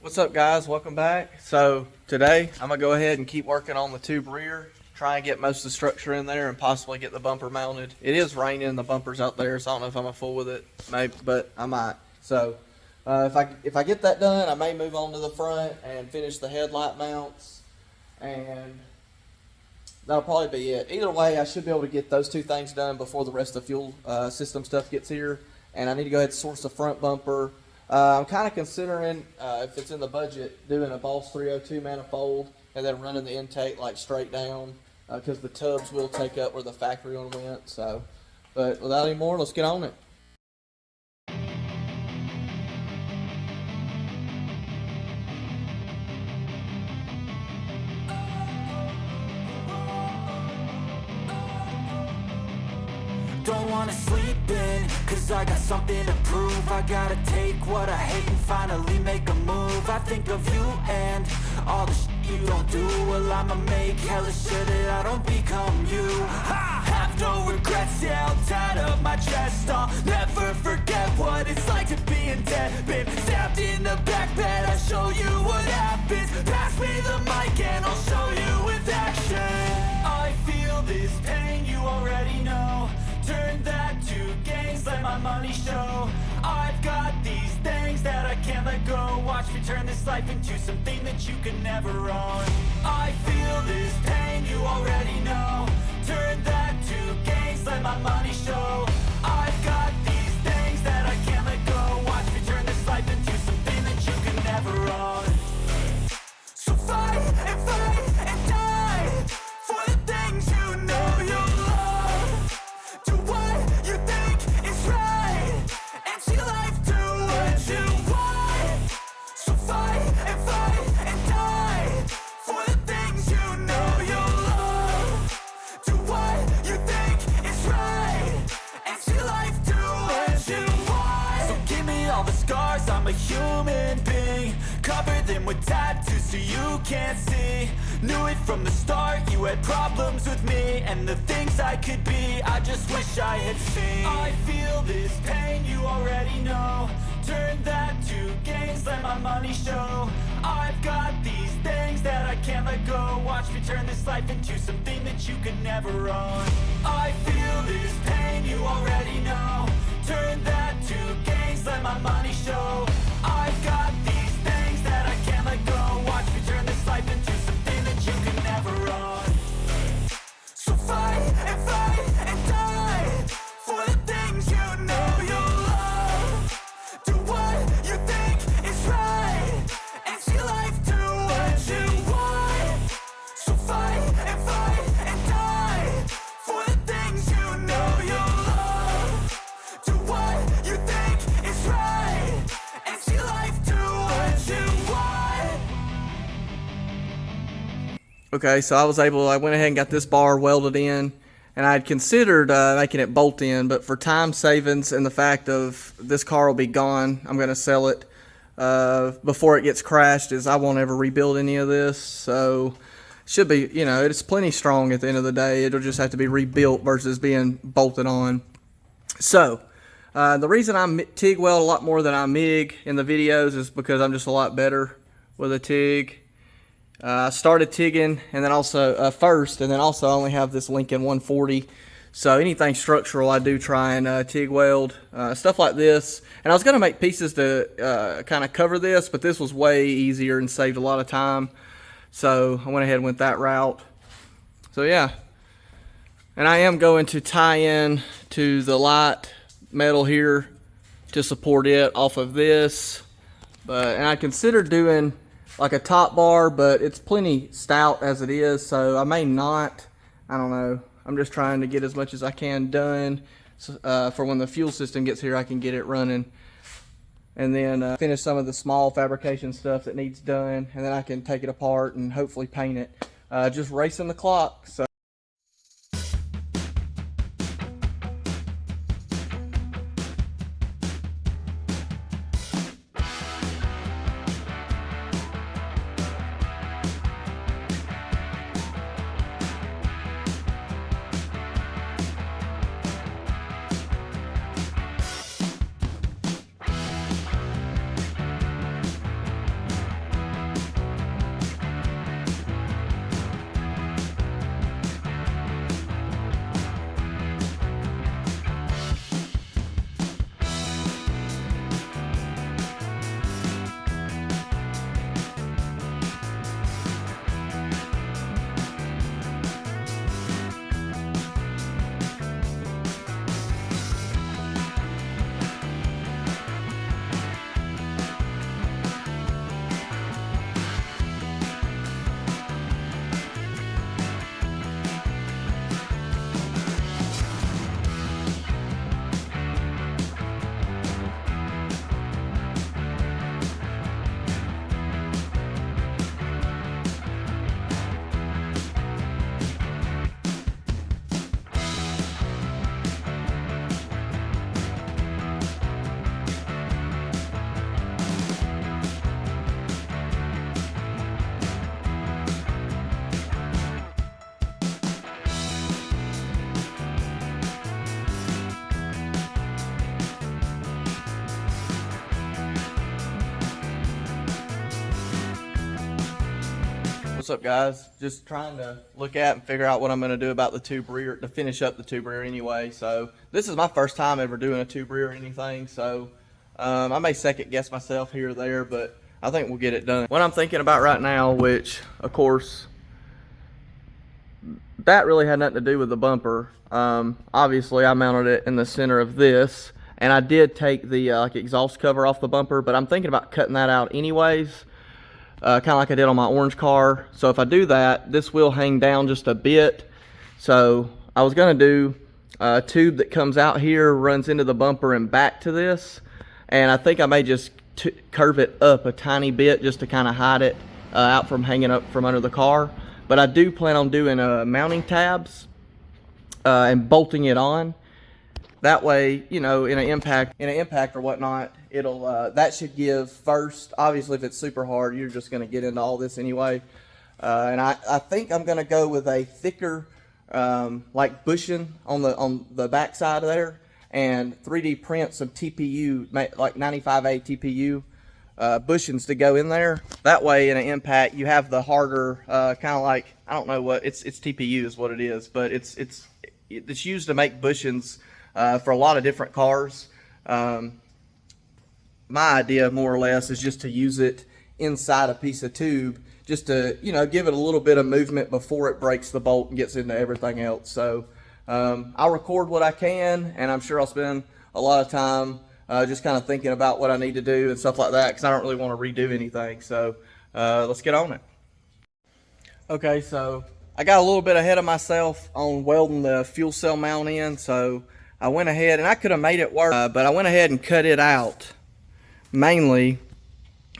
What's up, guys? Welcome back. So today I'm gonna go ahead and keep working on the tube rear, try and get most of the structure in there and possibly get the bumper mounted. It is raining, the bumper's out there, so I don't know if I'm gonna fool with it, maybe, but I might. So if I get that done, I may move on to the front and finish the headlight mounts, and that'll probably be it. Either way, I should be able to get those two things done before the rest of the fuel system stuff gets here. And I need to go ahead and source the front bumper. I'm kind of considering, if it's in the budget, doing a Boss 302 manifold and then running the intake like straight down, because the tubs will take up where the factory one went. So, but without any more, let's get on it. Don't wanna sleep in, cause I got something to prove. I gotta take what I hate and finally make a move. I think of you and all the shit you don't do. Well, I'ma make hella sure that I don't become you. I have no regrets, yeah, I'll tie up my chest. I'll never forget what it's like to be in debt. Been stabbed in the back bed, I'll show you what happens. Pass me the mic and I'll show you with action. I feel this pain, you already know. Turn that to gains, let my money show. I've got these things that I can't let go. Watch me turn this life into something that you can never own. I feel this pain, you already know. Turn that to gains, let my money show. I've got these things that I can't let go. Watch me turn this life into something that you can never own. So fight and die for the things you know you love. Do what you think is right and see life do what you want. So fight and die for the things you know you love. Do what you think is right and see life do what you want. So give me all the scars, I'm a human being. Cover them with tattoos so you can't see. Knew it from the start, you had problems with me and the things I could be, I just wish I had seen. I feel this pain, you already know. Turn that to gains, let my money show. I've got these things that I can't let go. Watch me turn this life into something that you could never own. I feel this pain, you already know. Turn that to gains, let my money show. I've got these things that I can't let go. Watch me turn this life into something that you can never own. So fight and die for the things you know you love. Do what you think is right and see life do what you want. So fight and die for the things you know you love. Do what you think is right and see life do what you want. Okay, so I went ahead and got this bar welded in, and I had considered making it bolt in, but for time savings and the fact of this car will be gone, I'm going to sell it before it gets crashed, as I won't ever rebuild any of this. So should be, you know, it's plenty strong at the end of the day. It'll just have to be rebuilt versus being bolted on. So the reason I TIG weld a lot more than I MIG in the videos is because I'm just a lot better with a TIG. I started TIGging and then also first, and then also I only have this Lincoln 140. So anything structural I do try and TIG weld, stuff like this. And I was going to make pieces to kind of cover this, but this was way easier and saved a lot of time. So I went ahead and went that route. So yeah. And I am going to tie in to the light metal here to support it off of this. And I considered doing like a top bar, but it's plenty stout as it is, so I may not. I don't know. I'm just trying to get as much as I can done for when the fuel system gets here, I can get it running. And then finish some of the small fabrication stuff that needs done, and then I can take it apart and hopefully paint it. Just racing the clock. So What's up, guys? Just trying to look at and figure out what I'm going to do about the tube rear, to finish up the tube rear anyway. So this is my first time ever doing a tube rear or anything, so I may second guess myself here or there, but I think we'll get it done. What I'm thinking about right now, which of course that really had nothing to do with the bumper. Obviously I mounted it in the center of this, and I did take the like exhaust cover off the bumper, but I'm thinking about cutting that out anyways. Kind of like I did on my orange car. So if I do that, this will hang down just a bit. So I was going to do a tube that comes out here, runs into the bumper and back to this. And I think I may just curve it up a tiny bit just to kind of hide it out from hanging up from under the car. But I do plan on doing mounting tabs and bolting it on. That way, you know, in an impact or whatnot, it'll that should give first. Obviously, if it's super hard, you're just going to get into all this anyway. And I think I'm going to go with a thicker, like bushing on the back side there, and 3D print some TPU, like 95A TPU bushings to go in there. That way, in an impact, you have the harder, kind of like, I don't know what it's TPU is what it is, but it's used to make bushings. For a lot of different cars. My idea more or less is just to use it inside a piece of tube, just to, you know, give it a little bit of movement before it breaks the bolt and gets into everything else. So I'll record what I can, and I'm sure I'll spend a lot of time just kind of thinking about what I need to do and stuff like that, because I don't really want to redo anything. So let's get on it. Okay, so I got a little bit ahead of myself on welding the fuel cell mount in, so I went ahead, and I could have made it work, but I went ahead and cut it out, mainly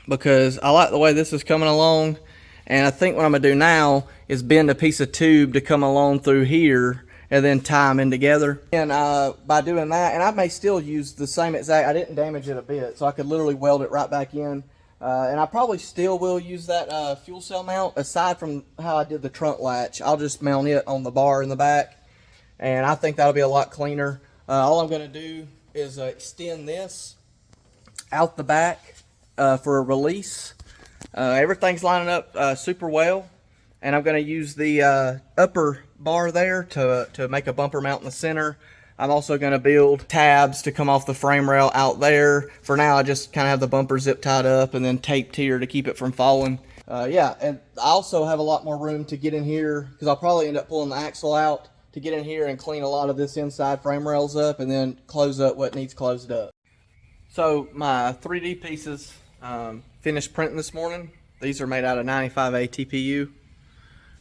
because I like the way this is coming along, and I think what I'm going to do now is bend a piece of tube to come along through here, and then tie them in together. And by doing that, and I may still use the same exact, I didn't damage it a bit, so I could literally weld it right back in, and I probably still will use that fuel cell mount, aside from how I did the trunk latch. I'll just mount it on the bar in the back, and I think that'll be a lot cleaner. All I'm going to do is extend this out the back for a release. Everything's lining up super well, and I'm going to use the upper bar there to make a bumper mount in the center. I'm also going to build tabs to come off the frame rail out there. For now, I just kind of have the bumper zip tied up and then taped here to keep it from falling. Yeah, and I also have a lot more room to get in here, because I'll probably end up pulling the axle out to get in here and clean a lot of this inside frame rails up, and then close up what needs closed up. So my 3D pieces finished printing this morning. These are made out of 95A TPU.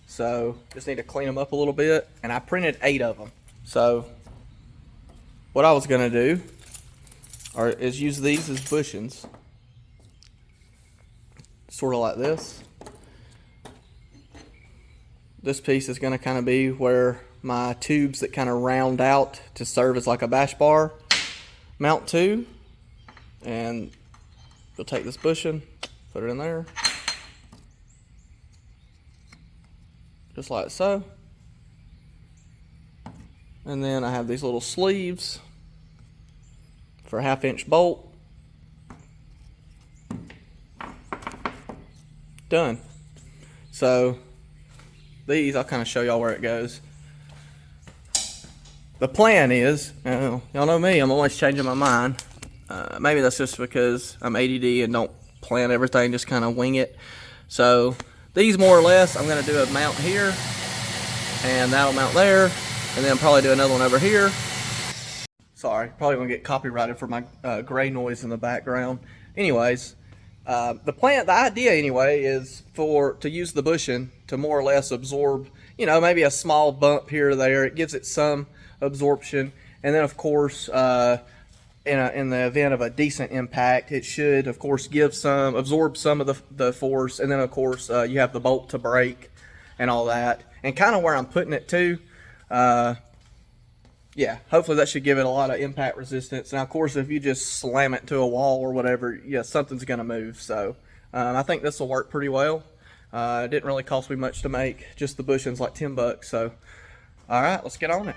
So just need to clean them up a little bit, and I printed 8 of them. So what I was gonna do is use these as bushings, sort of like this. This piece is gonna kind of be where my tubes that kind of round out to serve as like a bash bar mount to, and you'll take this bushing, put it in there, just like so, and then I have these little sleeves for a 1/2-inch bolt. Done. So these, I'll kind of show y'all where it goes. The plan is, y'all know me, I'm always changing my mind. Maybe that's just because I'm ADD and don't plan everything, just kind of wing it. So these, more or less, I'm going to do a mount here, and that'll mount there, and then probably do another one over here. Sorry, probably going to get copyrighted for my gray noise in the background. Anyways, the idea anyway is to use the bushing to more or less absorb, you know, maybe a small bump here or there. It gives it some absorption, and then of course in the event of a decent impact, it should of course absorb some of the force, and then of course you have the bolt to break and all that, and kind of where I'm putting it to, yeah, hopefully that should give it a lot of impact resistance. Now of course if you just slam it to a wall or whatever, yeah, something's gonna move. So I think this will work pretty well. It didn't really cost me much to make, just the bushings, like $10. So all right, let's get on it.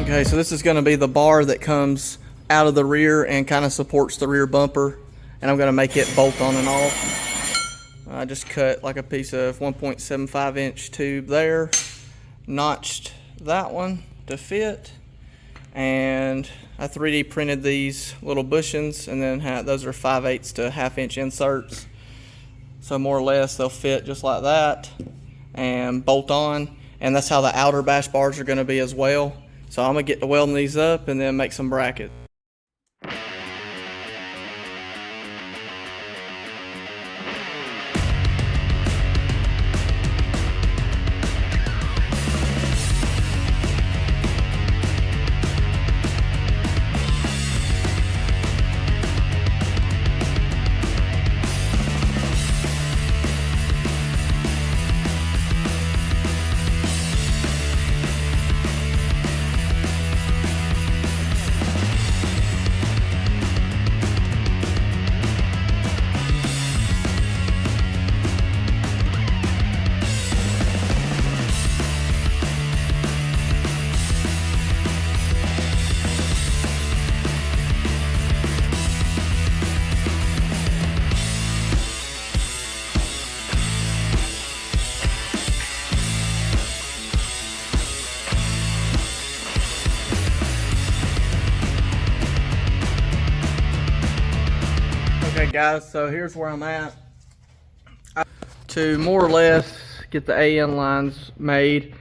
Okay, so this is going to be the bar that comes out of the rear and kind of supports the rear bumper, and I'm going to make it bolt on and off. I just cut like a piece of 1.75 inch tube there, notched that one to fit, and I 3D printed these little bushings, and then those are 5/8 to 1/2 inch inserts, so more or less they'll fit just like that and bolt on. And that's how the outer bash bars are going to be as well. So I'm going to get to welding these up and then make some brackets. Okay guys, so here's where I'm at. To more or less get the AN lines made.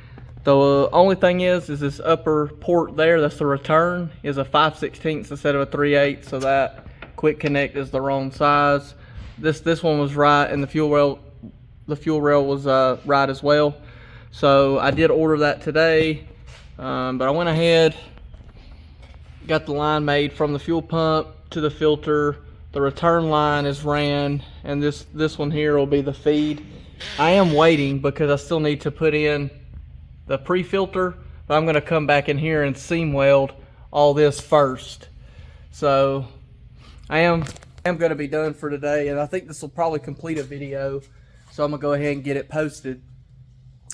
The only thing is this upper port there, that's the return, is a 5/16 instead of a 3/8, so that quick connect is the wrong size. This one was right, and the fuel rail was right as well. So I did order that today, but I went ahead, got the line made from the fuel pump to the filter. The return line is ran, and this one here will be the feed. I am waiting because I still need to put in the pre-filter, but I'm going to come back in here and seam weld all this first. So I am going to be done for today, and I think this will probably complete a video, so I'm going to go ahead and get it posted.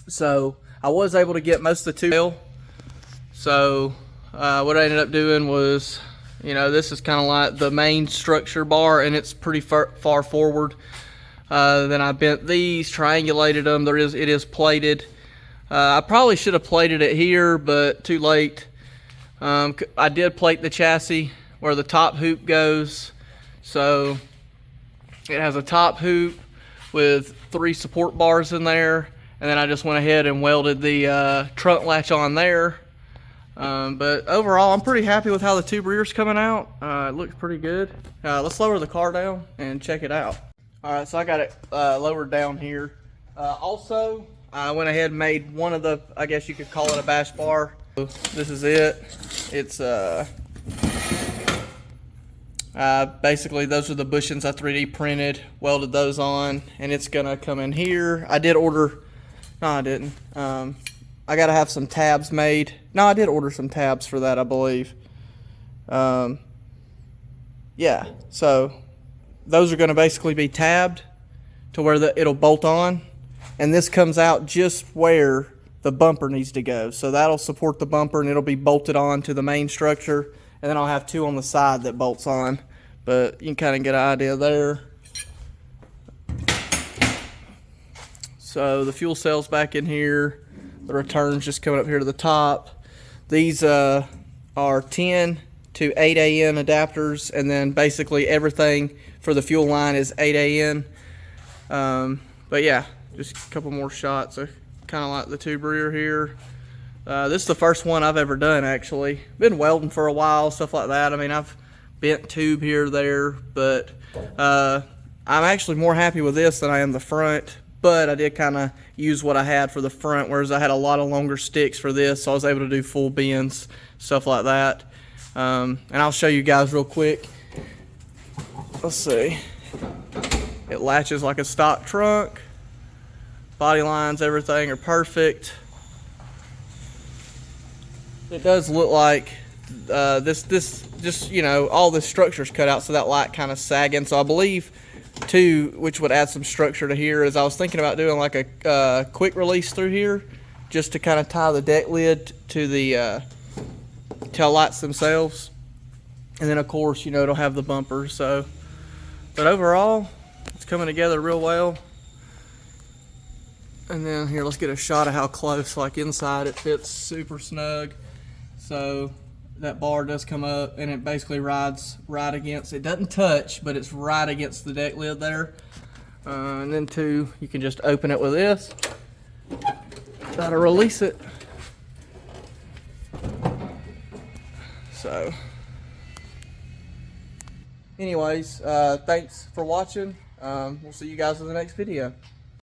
So I was able to get most of the tube. So what I ended up doing was, you know, this is kind of like the main structure bar, and it's pretty far forward. Then I bent these, triangulated them. It is plated. I probably should have plated it here, but too late. I did plate the chassis where the top hoop goes. So it has a top hoop with 3 support bars in there, and then I just went ahead and welded the trunk latch on there. But overall, I'm pretty happy with how the tube rear's coming out. It looks pretty good. Let's lower the car down and check it out. Alright, so I got it lowered down here. Also, I went ahead and made one of the, I guess you could call it a bash bar. This is it. It's basically those are the bushings I 3D printed, welded those on, and it's gonna come in here. I did order, no I didn't. I gotta have some tabs made. No, I did order some tabs for that, I believe. Yeah, so those are gonna basically be tabbed to where it'll bolt on, and this comes out just where the bumper needs to go. So that'll support the bumper, and it'll be bolted on to the main structure, and then I'll have 2 on the side that bolts on. But you can kind of get an idea there. So the fuel cell's back in here. The return's just coming up here to the top. These are 10 to 8 AN adapters, and then basically everything for the fuel line is 8 AN. But yeah, just a couple more shots of kind of like the tube rear here. This is the first one I've ever done, actually. Been welding for a while, stuff like that. I mean, I've bent tube here or there, but I'm actually more happy with this than I am the front. But I did kind of use what I had for the front, whereas I had a lot of longer sticks for this, so I was able to do full bends, stuff like that. And I'll show you guys real quick. Let's see. It latches like a stock trunk. Body lines, everything are perfect. It does look like this just, you know, all this structure's cut out, so that light kind of sagging. So I believe too, which would add some structure to here, is I was thinking about doing like a quick release through here, just to kind of tie the deck lid to the tail lights themselves. And then of course, you know, it'll have the bumper. So, but overall, it's coming together real well. And then here, let's get a shot of how close, like inside it fits super snug. So that bar does come up and it basically rides right against, it doesn't touch, but it's right against the deck lid there. And then too, you can just open it with this. That'll release it. So anyways, thanks for watching. We'll see you guys in the next video.